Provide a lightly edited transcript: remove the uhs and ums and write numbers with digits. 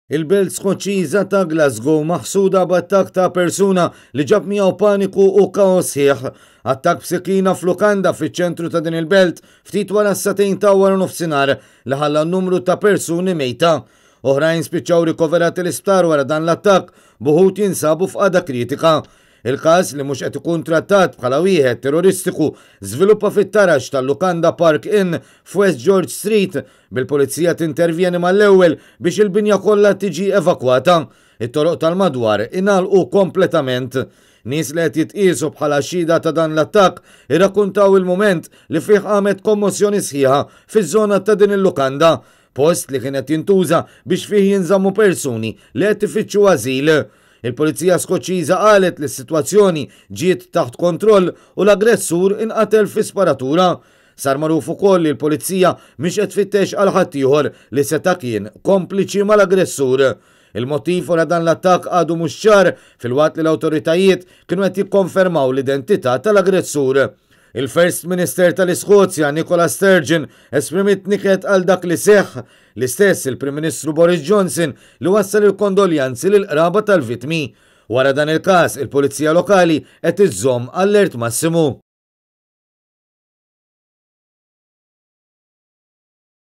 Il-belt Skoċċiża ta' Glasgow maħsuda b'attakk ta' persuna li ġab miegħu paniku u kaos sieħ. Attakk b'sikina f'lukanda fiċ-ċentru ta' din il-belt ftit wara s-satejn ta' wara nofsinhar li ħalla numru ta' persuni mejta. Oħrajn spiċċaw rikoverati l-isptar wara dan l-attakk, buħut jinsabu f'qada kritika. Il-każ li mhux qed ikun trattat bħala wieħed terroristiku żviluppa fit-tarax tal-Lukanda Park Inn f'West George Street bil-pulizija tintervjeni mal-ewwel biex il-binja kollha tiġi evakwata. It-toroq tal-madwar ingħalqu kompletament. Nies li qed jitqiesu bħala xhieda ta' dan l-attakk irrakkuntaw il-mument li fih qamet kommozzjoni sħiħa fiż-żona ta' din il-lukanda, post li kienet jintuża biex fih jinżammu persuni li qed ifittxu ażil. Il-Pulizija Skoċċiża qalet li s-sitwazzjoni ġiet taħt kontroll u l-aggressur inqatel fi sparatura. Sar magħruf ukoll li l-Pulizija mhix qed tfittex għal ħadd ieħor li seta' kien kompliċi mal-aggressur. Il-motiv wara dan l-attakk għadu mhux ċar filwaqt li l-awtoritajiet kienu qed jikkonfermaw l-identità tal-aggressur. Il-First Minister tal-Iskozja Nicola Sturgeon esprimit niket għal dak li seħħ, l-istess il-Prim Ministru Boris Johnson li wassal il-kondoljanzi lill-qraba tal-vittmi. Wara dan il-każ il-Pulizija Lokali qed iżżomm allert massimu.